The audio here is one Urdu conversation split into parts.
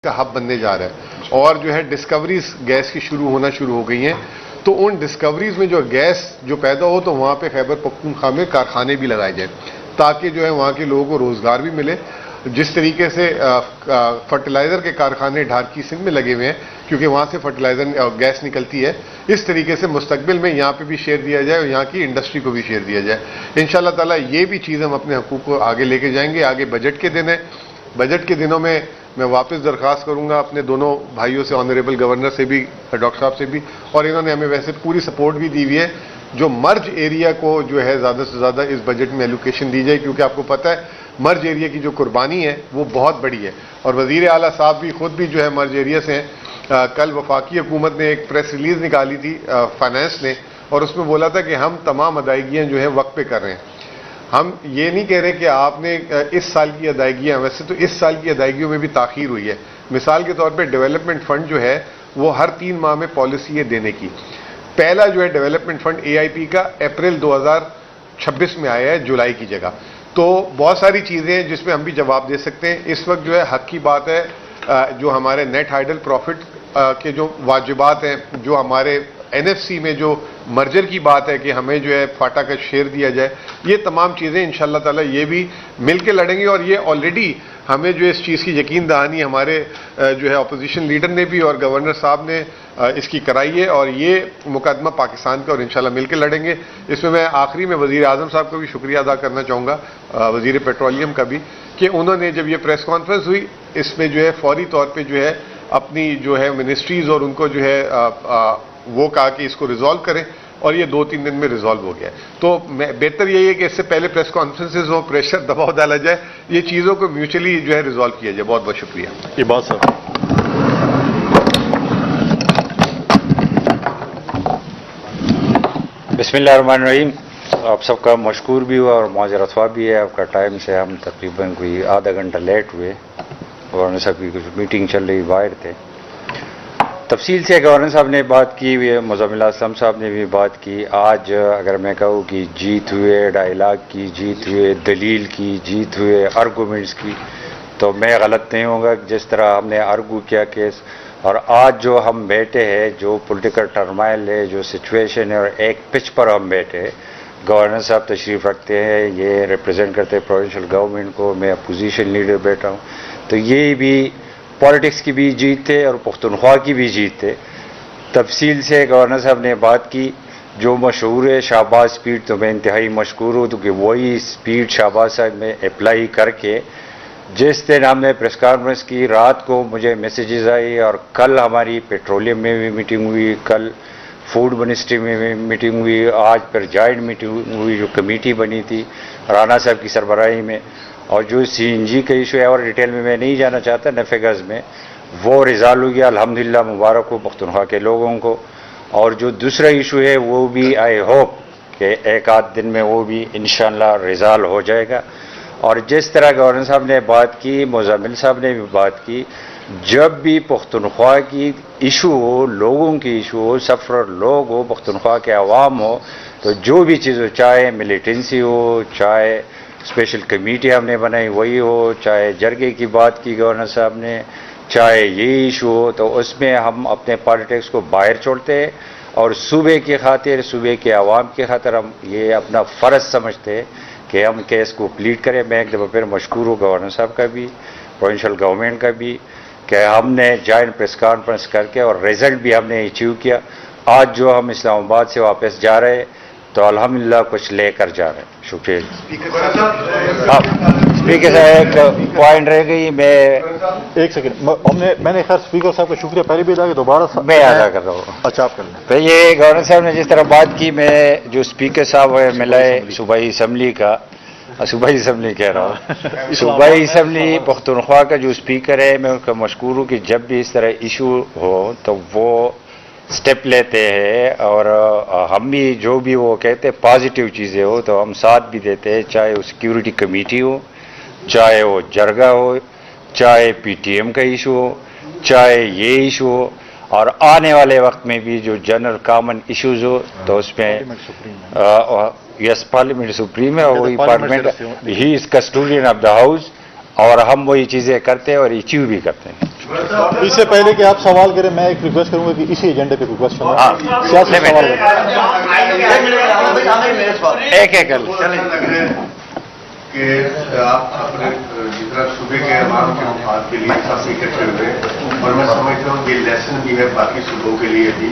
کا ہب بننے جا رہا ہے اور جو ہے ڈسکوریز گیس کی ہونا شروع ہو گئی ہیں. تو ان ڈسکوریز میں جو گیس جو پیدا ہو تو وہاں پہ خیبر پختونخوا میں کارخانے بھی لگائے جائیں تاکہ جو ہے وہاں کے لوگوں کو روزگار بھی ملے. جس طریقے سے فرٹیلائزر کے کارخانے ڈھارکی سندھ میں لگے ہوئے ہیں کیونکہ وہاں سے فرٹیلائزر گیس نکلتی ہے, اس طریقے سے مستقبل میں یہاں پہ بھی شیئر دیا جائے اور یہاں کی انڈسٹری کو بھی شیئر دیا جائے. انشاءاللہ تعالیٰ یہ بھی چیز ہم اپنے حقوق کو آگے لے کے جائیں گے. آگے بجٹ کے دن ہیں, بجٹ کے دنوں میں واپس درخواست کروں گا اپنے دونوں بھائیوں سے, آنریبل گورنر سے بھی, ڈاکٹر صاحب سے بھی, اور انہوں نے ہمیں ویسے پوری سپورٹ بھی دی ہوئی ہے جو مرج ایریا کو جو ہے زیادہ سے زیادہ اس بجٹ میں ایلوکیشن دی جائے, کیونکہ آپ کو پتہ ہے مرج ایریا کی جو قربانی ہے وہ بہت بڑی ہے. اور وزیر اعلیٰ صاحب بھی خود بھی جو ہے مرج ایریا سے ہیں. کل وفاقی حکومت نے ایک پریس ریلیز نکالی تھی فائنانس نے, اور اس میں بولا تھا کہ ہم تمام ادائیگیاں جو ہیں وقت پہ کر رہے ہیں. ہم یہ نہیں کہہ رہے کہ آپ نے اس سال کی ادائیگیاں, ویسے تو اس سال کی ادائیگیوں میں بھی تاخیر ہوئی ہے. مثال کے طور پہ ڈیولپمنٹ فنڈ جو ہے وہ ہر 3 ماہ میں پالیسی ہے دینے کی. پہلا جو ہے ڈیولپمنٹ فنڈ AIP کا اپریل 2026 میں آیا ہے جولائی کی جگہ. تو بہت ساری چیزیں ہیں جس میں ہم بھی جواب دے سکتے ہیں. اس وقت جو ہے حق کی بات ہے, جو ہمارے نیٹ آئیڈل پروفٹ کے جو واجبات ہیں, جو ہمارے NFC میں جو مرجر کی بات ہے کہ ہمیں جو ہے فاٹا کا شیئر دیا جائے, یہ تمام چیزیں انشاءاللہ تعالی یہ بھی مل کے لڑیں گے. اور یہ آلریڈی ہمیں جو اس چیز کی یقین دہانی ہمارے جو ہے اپوزیشن لیڈر نے بھی اور گورنر صاحب نے اس کی کرائی ہے, اور یہ مقدمہ پاکستان کا, اور انشاءاللہ مل کے لڑیں گے. اس میں آخری میں وزیر اعظم صاحب کا بھی شکریہ ادا کرنا چاہوں گا, وزیر پیٹرولیم کا بھی, کہ انہوں نے جب یہ پریس کانفرنس ہوئی اس میں جو ہے فوری طور پہ جو ہے اپنی جو ہے منسٹریز اور ان کو جو ہے وہ کہا کہ اس کو ریزالو کریں, اور یہ 2-3 دن میں ریزالو ہو گیا ہے. تو بہتر یہی ہے کہ اس سے پہلے پریس کانفرنسز ہو, پریشر دباؤ ڈالا جائے, یہ چیزوں کو میوچلی جو ہے ریزالو کیا جائے. بہت بہت شکریہ. یہ بات صاحب بسم اللہ الرحمن الرحیم. آپ سب کا مشکور بھی ہوا اور معذرت خواہ بھی ہے. آپ کا ٹائم سے ہم تقریباً کوئی آدھا گھنٹہ لیٹ ہوئے, گورنر صاحب کی کچھ میٹنگ چل رہی, باہر تھے. تفصیل سے گورنر صاحب نے بات کی ہوئی ہے, مزمل اسلم صاحب نے بھی بات کی. آج اگر میں کہوں کہ جیت ہوئے ڈائلاگ کی, جیت ہوئے دلیل کی, جیت ہوئے آرگومنٹس کی, تو میں غلط نہیں ہوں گا. جس طرح ہم نے آرگو کیا کیس, اور آج جو ہم بیٹھے ہیں, جو پولیٹیکل ٹرمائل ہے, جو سچویشن ہے, اور ایک پچ پر ہم بیٹھے ہیں. گورنر صاحب تشریف رکھتے ہیں, یہ ریپرزینٹ کرتے ہیں پروونشل گورنمنٹ کو, میں اپوزیشن لیڈر بیٹھا ہوں. تو یہ بھی پالیٹکس کی بھی جیت ہے اور پختونخوا کی بھی جیت ہے. تفصیل سے گورنر صاحب نے بات کی. جو مشہور ہے شہباز اسپیڈ, تو میں انتہائی مشکور ہوں کہ وہی اسپیڈ شہباز صاحب میں اپلائی کر کے جس دن ہم نے پریس کانفرنس کی, رات کو مجھے میسیجز آئی, اور کل ہماری پیٹرولیم میں بھی میٹنگ ہوئی, کل فوڈ منسٹری میں بھی میٹنگ ہوئی, آج پھر جوائنٹ میٹنگ ہوئی جو کمیٹی بنی تھی رانا صاحب کی سربراہی میں. اور جو CNG کا ایشو ہے, اور ڈیٹیل میں نہیں جانا چاہتا, فگرز میں وہ ریزالو ہو گیا, الحمدللہ مبارک ہو پختونخوا کے لوگوں کو. اور جو دوسرا ایشو ہے وہ بھی آئی ہوپ کہ ایک آدھ دن میں وہ بھی انشاءاللہ ریزالو ہو جائے گا. اور جس طرح گورنر صاحب نے بات کی, مزمل صاحب نے بھی بات کی, جب بھی پختونخوا کی ایشو ہو, لوگوں کی ایشو ہو, سفر لوگ ہو, پختونخوا کے عوام ہو, تو جو بھی چیز ہو, چاہے ملیٹنسی ہو, چاہے اسپیشل کمیٹی ہم نے بنائی وہی ہو, چاہے جرگے کی بات کی گورنر صاحب نے, چاہے یہ ایشو ہو, تو اس میں ہم اپنے پالیٹکس کو باہر چھوڑتے ہیں اور صوبے کی خاطر, صوبے کے عوام کی خاطر ہم یہ اپنا فرض سمجھتے ہیں کہ ہم کیس کو پلیٹ کریں. میں ایک دفعہ پھر مشکور ہوں گورنر صاحب کا بھی, پروونشل گورنمنٹ کا بھی, کہ ہم نے جوائنٹ پریس کانفرنس کر کے اور رزلٹ بھی ہم نے اچیو کیا. آج جو ہم اسلام آباد سے واپس جا رہے ہیں تو الحمدللہ کچھ لے کر جا رہے ہیں. شکریہ. اسپیکر صاحب ایک پوائنٹ رہ گئی, میں ایک سیکنڈ, میں نے خیر اسپیکر صاحب کا شکریہ پہلے بھی ادا کیا, دوبارہ میں ادا کر رہا ہوں. اچھا آپ کر لیں. پھر یہ گورنر صاحب نے جس طرح بات کی, میں جو اسپیکر صاحب ہے ملائے صوبائی اسمبلی کا, صوبائی اسمبلی کہہ رہا ہوں, صوبائی اسمبلی پختونخوا کا جو اسپیکر ہے, میں ان کا مشکور ہوں کہ جب بھی اس طرح ایشو ہو تو وہ سٹیپ لیتے ہیں, اور ہم بھی جو بھی وہ کہتے ہیں پازیٹیو چیزیں ہو تو ہم ساتھ بھی دیتے ہیں, چاہے وہ سیکیورٹی کمیٹی ہو, چاہے وہ جرگا ہو, چاہے PTM کا ایشو ہو, چاہے یہ ایشو ہو, اور آنے والے وقت میں بھی جو جنرل کامن ایشوز ہو تو اس میں یس پارلیمنٹ سپریم ہے, وہی parliament, he is custodian of the house, اور ہم وہی چیزیں کرتے ہیں اور اچیو بھی کرتے ہیں. اس سے پہلے کہ آپ سوال کریں میں ایک ریکویسٹ کروں گا کہ اسی ایجنڈے پہ کوئی کوشچن سیاسی سوال ایک ایک کر کہ آپ اپنے جتنا صوبے کے عوام کے مفاد کے لیے سب اکٹھے ہوئے اور میں سمجھتا ہوں یہ لیسن بھی ہے باقی صوبوں کے لیے بھی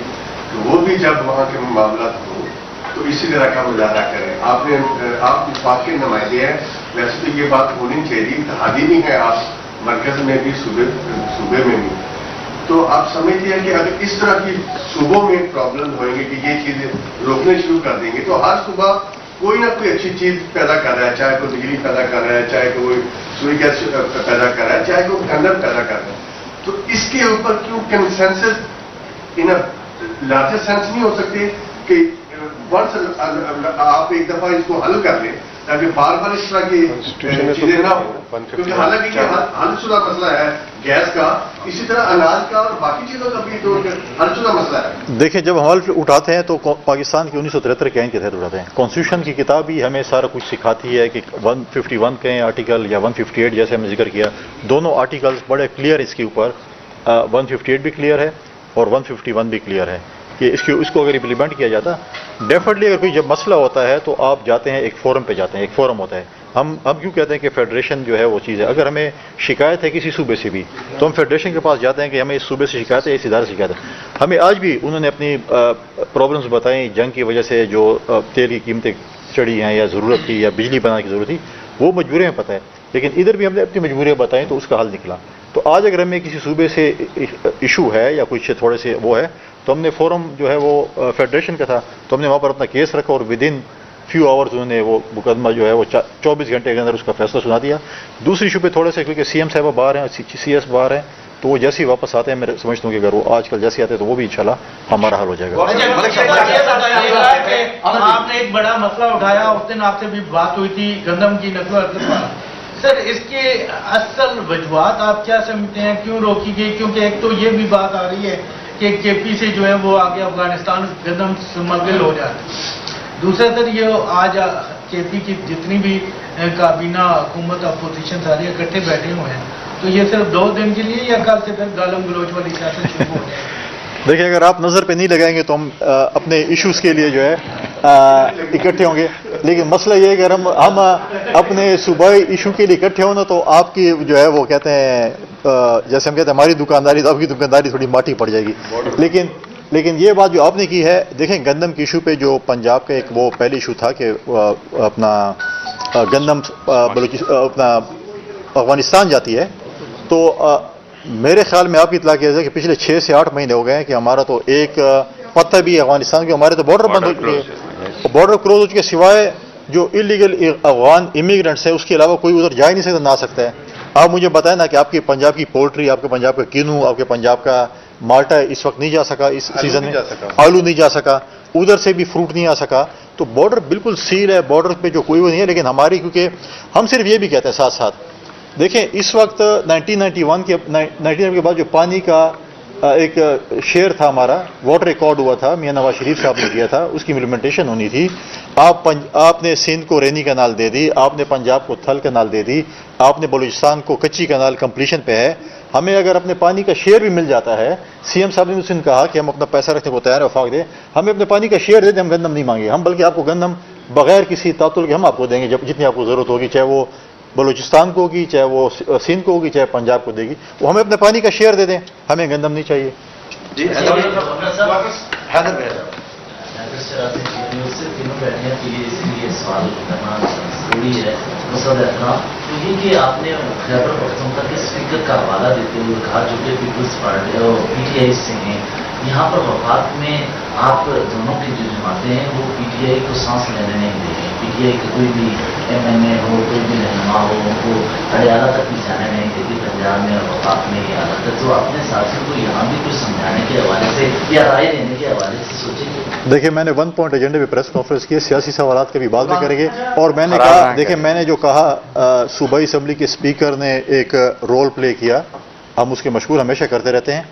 کہ وہ بھی جب وہاں کے معاملات ہوں تو اسی طرح کا مظاہرہ کریں. آپ اس بات کے نمائندے ہیں. ویسے تو یہ بات ہونی چاہیے اتحادی نہیں ہے آپ مرکز میں بھی صوبے میں بھی. تو آپ سمجھتے ہیں کہ اگر اس طرح کی صوبوں میں پرابلم ہوئیں گے کہ یہ چیزیں روکنے شروع کر دیں گے تو ہر صوبہ کوئی نہ کوئی اچھی چیز پیدا کر رہا ہے, چاہے کوئی بجلی پیدا کر رہا ہے, چاہے کوئی سوئی گیس پیدا کر رہا ہے, چاہے کوئی کنڈر پیدا کر رہا ہے. تو اس کے اوپر کیوں کنسنسس ان لارجر سینس نہیں ہو سکتے کہ ونس آپ ایک دفعہ اس کو حل کر لیں تاکہ بار بار اس طرح کی چیزیں نہ ہوں, کیونکہ حالانکہ یہ حل شدہ مسئلہ ہے گیس کا, اسی طرح اناج کا اور باقی چیزوں کا بھی تو حل شدہ مسئلہ ہے. دیکھیں جب ہم حل اٹھاتے ہیں تو پاکستان کی 1973 کے آئین کے تحت اٹھاتے ہیں. کانسٹیٹیوشن کی کتاب بھی ہمیں سارا کچھ سکھاتی ہے کہ 151 کہیں آرٹیکل یا 158 جیسے ہم نے ذکر کیا, دونوں آرٹیکلز بڑے کلیئر اس کے اوپر 158 بھی کلیئر ہے اور 151 بھی کلیئر ہے کہ اس کو اگر امپلیمنٹ کیا جاتا ڈیفینیٹلی اگر کوئی جب مسئلہ ہوتا ہے تو آپ جاتے ہیں ایک فورم پہ جاتے ہیں, ایک فورم ہوتا ہے. ہم کیوں کہتے ہیں کہ فیڈریشن جو ہے وہ چیز ہے. اگر ہمیں شکایت ہے کسی صوبے سے بھی تو ہم فیڈریشن کے پاس جاتے ہیں کہ ہمیں اس صوبے سے شکایت ہے, اس ادارے سے شکایت ہے. ہمیں آج بھی انہوں نے اپنی پرابلمس بتائیں, جنگ کی وجہ سے جو تیل کی قیمتیں چڑھی ہیں یا ضرورت تھی یا بجلی بنانے کی ضرورت تھی, وہ مجبوریاں پتہ ہے, لیکن ادھر بھی ہم نے اپنی مجبوریاں بتائیں تو اس کا حل نکلا. تو آج اگر ہمیں کسی صوبے سے ایشو ہے یا کچھ تھوڑے سے وہ ہے تو ہم نے فورم جو ہے وہ فیڈریشن کا تھا تو ہم نے وہاں پر اپنا کیس رکھا اور ودن فیو آورز انہوں نے وہ مقدمہ جو ہے وہ 24 گھنٹے کے اندر اس کا فیصلہ سنا دیا. دوسری ایشو پہ تھوڑے سے کیونکہ سی ایم صاحبہ باہر ہیں, سی ایس باہر ہیں, تو وہ جیسے ہی واپس آتے ہیں میں سمجھتا ہوں کہ اگر وہ آج کل جیسے آتے ہیں تو وہ بھی انشاءاللہ ہمارا حل ہو جائے گا. آپ نے ایک بڑا مسئلہ اٹھایا, اس دن آپ سے بھی بات ہوئی تھی گندم کی نقل و حرکت پر. سر اس کے اصل وجوہات آپ کیا سمجھتے ہیں, کیوں روکی گئی؟ کیونکہ ایک تو یہ بھی بات آ رہی ہے کہ کے پی سے جو ہے وہ آگے افغانستان گندم سمگل ہو جاتی. دوسرا سر یہ آج کے پی کی جتنی بھی کابینہ حکومت اپوزیشن سارے اکٹھے بیٹھے ہوئے ہیں, تو یہ صرف 2 دن کے لیے یا کل سے پھر گالم گلوچ والی سیاست شروع ہو جائے گی؟ دیکھیں اگر آپ نظر پہ نہیں لگائیں گے تو ہم اپنے ایشوز کے لیے جو ہے اکٹھے ہوں گے, لیکن مسئلہ یہ ہے کہ ہم اپنے صوبائی ایشو کے لیے اکٹھے ہونا تو آپ کی جو ہے وہ کہتے ہیں جیسے ہم کہتے ہیں ہماری دکانداری تو آپ کی دکانداری تھوڑی ماٹی پڑ جائے گی. لیکن یہ بات جو آپ نے کی ہے, دیکھیں گندم کے ایشو پہ جو پنجاب کا ایک وہ پہلی ایشو تھا کہ اپنا گندم اپنا افغانستان جاتی ہے, تو میرے خیال میں آپ کی اطلاع کیا جائے کہ پچھلے 6 سے 8 مہینے ہو گئے ہیں کہ ہمارا تو ایک پتہ بھی افغانستان کے ہمارے تو بارڈر بند ہو چکے ہیں, بارڈر کلوز ہو چکے, سوائے جو انلیگل افغان امیگرینٹس ہیں اس کے علاوہ کوئی ادھر جا ہی نہیں سکتا, نہ آ سکتا ہے. آپ مجھے بتائیں نا کہ آپ کی پنجاب کی پولٹری, آپ کے پنجاب کا کینو, آپ کے پنجاب کا مالٹا اس وقت نہیں جا سکا, اس سیزن میں آلو نہیں جا سکا, ادھر سے بھی فروٹ نہیں آ سکا, تو بارڈر بالکل سیل ہے, بارڈر پہ جو کوئی وہ نہیں ہے. لیکن ہماری کیونکہ ہم صرف یہ بھی کہتے ہیں ساتھ ساتھ, دیکھیں اس وقت 1991 کے بعد جو پانی کا ایک شیئر تھا ہمارا, واٹر ریکارڈ ہوا تھا, میاں نواز شریف صاحب نے کیا تھا, اس کی امپلیمنٹیشن ہونی تھی. آپ نے سندھ کو رینی کنال دے دی, آپ نے پنجاب کو تھل کنال دے دی, آپ نے بلوچستان کو کچی کنال کمپلیشن پہ ہے. ہمیں اگر اپنے پانی کا شیئر بھی مل جاتا ہے, سی ایم صاحب نے اس دن کہا کہ ہم اپنا پیسہ رکھنے کو تیار ہے, وفاق دے, ہمیں اپنے پانی کا شیئر دے دیں, ہم گندم نہیں مانگے, ہم بلکہ آپ کو گندم بغیر کسی تعطل کے ہم آپ کو دیں گے جتنی آپ کو ضرورت ہوگی, چاہے وہ بلوچستان کو ہوگی, چاہے وہ سندھ کو ہوگی, چاہے پنجاب کو دے گی, وہ ہمیں اپنے پانی کا شیئر دے دیں, ہمیں گندم نہیں چاہیے. جی سوال کرنا ضروری ہے. تو یہ کہ آپ نے خیبر پختونخوا کے اسپیکر کا حوالہ دیتے ہوئے کہا جو کہ پیپلز پارٹی اور پی ٹی آئی سے ہیں, یہاں پر وفاق میں آپ دونوں کی جو جماعتیں ہیں وہ پی ٹی آئی کو سانس لینے نہیں دے رہی. پی ٹی آئی کا کوئی بھی ایم این اے ہو, کوئی بھی رہنما ہو, ان کو اڈیالہ تک بھی جانے نہیں دیتی. پنجاب میں اور وفاق میں یہ حالت ہے, تو اپنے ساتھیوں کو یہاں بھی کچھ سمجھانے کے حوالے سے یا رائے دینے کے حوالے سے سوچیں گے؟ دیکھیں میں نے 1 پوائنٹ ایجنڈے پہ پریس کانفرنس کی, سیاسی سوالات کے بھی بعد میں کریں گے. اور میں نے کہا, دیکھیں میں نے جو کہا صوبائی اسمبلی کے اسپیکر نے ایک رول پلے کیا, ہم اس کے مشغول ہمیشہ کرتے رہتے ہیں.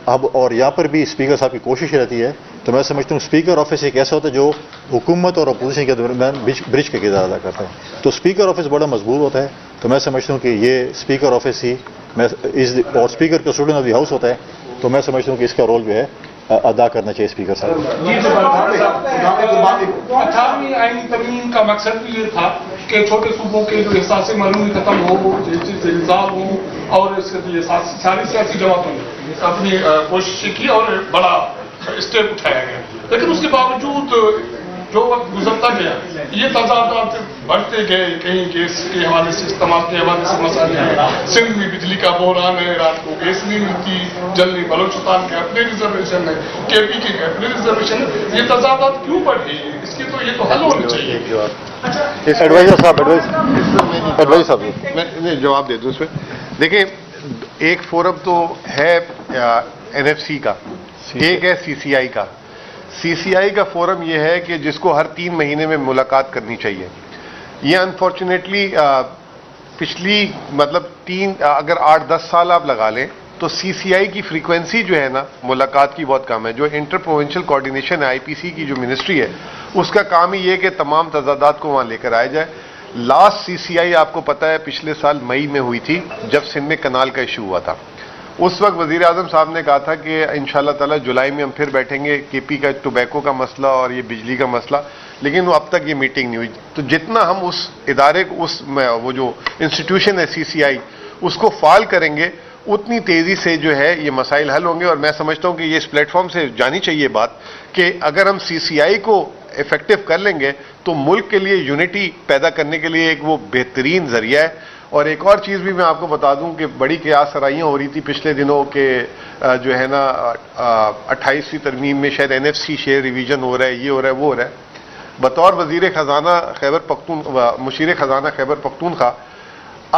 اب اور یہاں پر بھی اسپیکر صاحب کی کوشش رہتی ہے, تو میں سمجھتا ہوں اسپیکر آفس ایک ایسا ہوتا ہے جو حکومت اور اپوزیشن کے درمیان برج کا کردار ادا کرتا ہے. تو اسپیکر آفس بڑا مضبوط ہوتا ہے, تو میں سمجھتا ہوں کہ یہ اسپیکر آفس ہی اور اسپیکر کا اسٹوڈنٹ آف دی ہاؤس ہوتا ہے، تو میں سمجھتا ہوں کہ اس کا رول جو ہے ادا کرنا چاہیے اسپیکر صاحب۔ 18ویں آئینی ترمیم کا مقصد بھی یہ تھا کہ چھوٹے صوبوں کے جو احساس معلومی ختم ہو، زلزال ہو، اور اس کے لیے ساری سیاسی جماعتوں نے اپنی کوششیں کی اور بڑا اسٹیپ اٹھایا گیا، لیکن اس کے باوجود جو وقت گزرتا گیا یہ تضادات بڑھتے گئے، کہیں گیس کے حوالے سے استعمال کے حوالے سے مسائل ہیں، سندھ میں بجلی کا بحران ہے، رات کو گیس نہیں ملتی، جلدی بلوچستان کے اپنے ریزرویشن ہے، کے پی کے اپنے ریزرویشن ہے، یہ تضادات کیوں بڑھ گئی؟ اس کی تو یہ تو حل ہونا چاہیے۔ ایڈوائزر صاحب میں جواب دے دوں اس پہ۔ دیکھیں، ایک فورم تو ہے این ایف سی کا، ایک ہے سی سی آئی کا۔ سی سی آئی کا فورم یہ ہے کہ جس کو ہر 3 مہینے میں ملاقات کرنی چاہیے۔ یہ انفارچونیٹلی پچھلی مطلب اگر 8-10 سال آپ لگا لیں تو سی سی آئی کی فریکوینسی جو ہے نا ملاقات کی بہت کم ہے۔ جو انٹر پروونشل کوآرڈینیشن ہے آئی پی سی کی جو منسٹری ہے، اس کا کام ہی یہ کہ تمام تضادات کو وہاں لے کر آیا جائے۔ لاسٹ سی سی آئی آپ کو پتہ ہے پچھلے سال مئی میں ہوئی تھی جب سندھ میں کنال کا ایشو ہوا تھا۔ اس وقت وزیر اعظم صاحب نے کہا تھا کہ انشاءاللہ تعالی جولائی میں ہم پھر بیٹھیں گے، کے پی کا ٹوبیکو کا مسئلہ اور یہ بجلی کا مسئلہ، لیکن وہ اب تک یہ میٹنگ نہیں ہوئی۔ تو جتنا ہم اس ادارے کو وہ جو انسٹیٹیوشن ہے سی سی آئی اس کو فعال کریں گے اتنی تیزی سے جو ہے یہ مسائل حل ہوں گے۔ اور میں سمجھتا ہوں کہ یہ اس پلیٹ فارم سے جانی چاہیے بات کہ اگر ہم سی سی آئی کو افیکٹو کر لیں گے تو ملک کے لیے یونٹی پیدا کرنے کے لیے ایک وہ بہترین ذریعہ ہے۔ اور ایک اور چیز بھی میں آپ کو بتا دوں کہ بڑی قیاس سرائیاں ہو رہی تھی پچھلے دنوں کہ جو ہے نا 28ویں ترمیم میں شاید N F C share revision ہو رہا ہے، یہ ہو رہا ہے، وہ ہو رہا ہے۔ بطور وزیر خزانہ مشیر خزانہ خیبر پختونخوا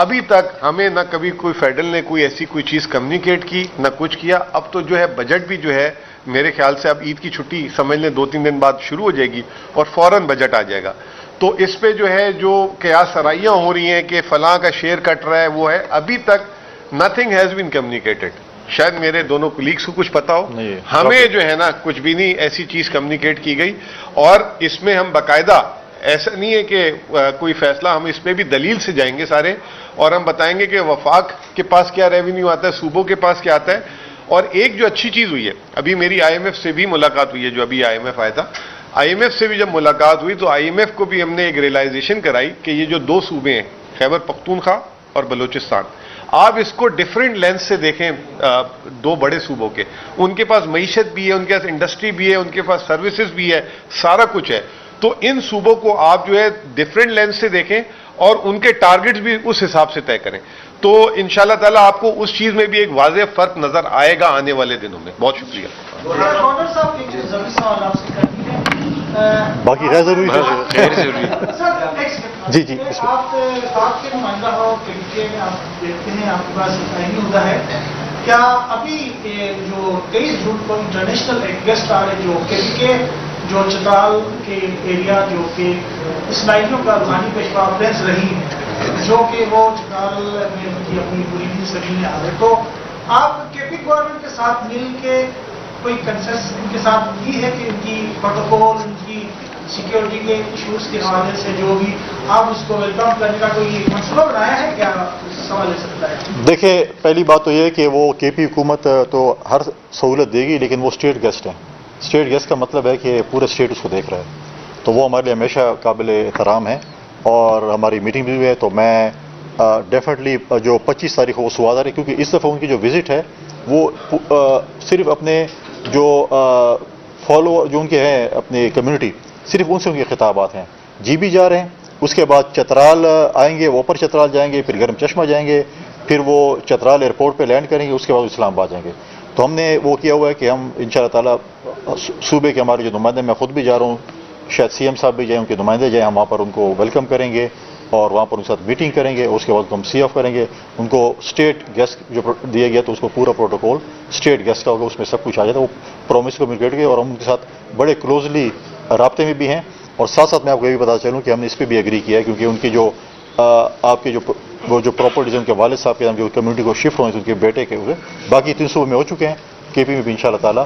ابھی تک ہمیں نہ کبھی کوئی فیڈرل نے کوئی ایسی کوئی چیز کمیونیکیٹ کی نہ کچھ کیا۔ اب تو جو ہے بجٹ بھی جو ہے میرے خیال سے اب عید کی چھٹی سمجھ لیں 2-3 دن بعد شروع ہو جائے گی اور فوراً بجٹ آ جائے گا۔ تو اس پہ جو ہے جو قیاس سرائیاں ہو رہی ہیں کہ فلاں کا شیئر کٹ رہا ہے وہ ہے، ابھی تک نتھنگ ہیز بین کمیونیکیٹڈ۔ شاید میرے دونوں کولیگس کو کچھ پتا ہو، ہمیں جو ہے نا کچھ بھی نہیں ایسی چیز کمیونیکیٹ کی گئی۔ اور اس میں ہم باقاعدہ ایسا نہیں ہے کہ کوئی فیصلہ، ہم اس پہ بھی دلیل سے جائیں گے سارے اور ہم بتائیں گے کہ وفاق کے پاس کیا ریونیو آتا ہے، صوبوں کے پاس کیا آتا ہے۔ اور ایک جو اچھی چیز ہوئی ہے، ابھی میری آئی ایم ایف سے بھی ملاقات ہوئی ہے، جو ابھی آئی ایم ایف آیا تھا، آئی ایم ایف سے بھی جب ملاقات ہوئی تو آئی ایم ایف کو بھی ہم نے ایک ریئلائزیشن کرائی کہ یہ جو 2 صوبے ہیں خیبر پختونخوا اور بلوچستان، آپ اس کو ڈیفرنٹ لینس سے دیکھیں، 2 بڑے صوبوں کے، ان کے پاس معیشت بھی ہے، ان کے پاس انڈسٹری بھی ہے، ان کے پاس سروسز بھی ہے، سارا کچھ ہے۔ تو ان صوبوں کو آپ جو ہے ڈیفرنٹ لینس سے دیکھیں اور ان کے ٹارگٹس بھی اس حساب سے طے کریں، تو انشاءاللہ تعالیٰ آپ کو اس چیز میں بھی ایک واضح فرق نظر آئے گا آنے والے دنوں میں۔ بہت شکریہ۔ باقی غیر ضروری جی جی آپ کے نمائندہ ہو کے میں آپ دیکھتے ہیں آپ کے پاس عہدہ ہے، کیا ابھی جو 23 جون کو انٹرنیشنل ایک گیسٹ آ رہے جو کے جو چترال کے ایریا جو کہ اسماعیلیوں کا روحانی پیشوا پرنس رہی ہے، جو کہ وہ چترال میں ان کی اپنی بریدی سبھی میں آ رہے، تو آپ کے پی گورنمنٹ کے ساتھ مل کے کوئی کنسنس ان کے ساتھ کی ہے کہ ان کی پروٹوکول، ان کی سیکیورٹی کے ایشوز کے حوالے سے جو بھی آپ اس کو ویلکم کرنے کا کوئی منصوبہ بنایا ہے کیا؟ سوال لے سکتا ہے۔ دیکھیں، پہلی بات تو یہ ہے کہ وہ کے پی حکومت تو ہر سہولت دے گی، لیکن وہ اسٹیٹ گیسٹ ہیں۔ اسٹیٹ گیسٹ کا مطلب ہے کہ پورے اسٹیٹ اس کو دیکھ رہا ہے، تو وہ ہمارے لیے ہمیشہ قابل احترام ہے اور ہماری میٹنگ بھی ہے۔ تو میں ڈیفینیٹلی جو 25 تاریخ کو وہ سواد آ رہی، کیونکہ اس دفعہ ان کی جو وزٹ ہے وہ صرف اپنے جو فالوور جو ان کے ہیں اپنی کمیونٹی، صرف ان سے ان کے خطابات ہیں۔ جی بھی جا رہے ہیں، اس کے بعد چترال آئیں گے، وہ اوپر چترال جائیں گے، پھر گرم چشمہ جائیں گے، پھر وہ چترال ایئرپورٹ پہ لینڈ کریں گے، اس کے بعد اسلام آباد جائیں گے۔ تو ہم نے وہ کیا ہوا ہے کہ ہم انشاءاللہ تعالیٰ صوبے کے ہمارے جو نمائندے، میں خود بھی جا رہا ہوں، شاید سی ایم صاحب بھی جائیں، ان کے نمائندے جائیں، ہم وہاں پر ان کو ویلکم کریں گے اور وہاں پر ان کے ساتھ میٹنگ کریں گے، اس کے بعد ہم سی آف کریں گے۔ ان کو اسٹیٹ گیسٹ جو دیا گیا تو اس کو پورا پروٹوکول اسٹیٹ گیسٹ کا ہوگا، اس میں سب کچھ آ جاتا ہے، وہ پرومس کمیونیکیٹ گئے اور ہم ان کے ساتھ بڑے کلوزلی رابطے میں بھی ہیں۔ اور ساتھ ساتھ میں آپ کو یہ بھی بتا چلوں کہ ہم نے اس پہ بھی ایگری کیا ہے، کیونکہ ان کی جو آپ کے وہ جو پراپرٹیز ان کے والد صاحب کے نام جو کمیونٹی کو شفٹ ہوئے تھے، ان کے بیٹے کے باقی 300 میں ہو چکے ہیں، کے پی میں بھی انشاءاللہ تعالیٰ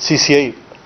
CCI,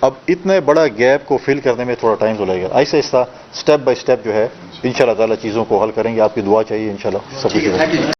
اب اتنے بڑا گیپ کو فل کرنے میں تھوڑا ٹائم تو لگے گا. آہستہ آہستہ اسٹیپ بائی اسٹیپ جو ہے انشاءاللہ تعالی چیزوں کو حل کریں گے. آپ کی دعا چاہیے انشاءاللہ سب کچھ.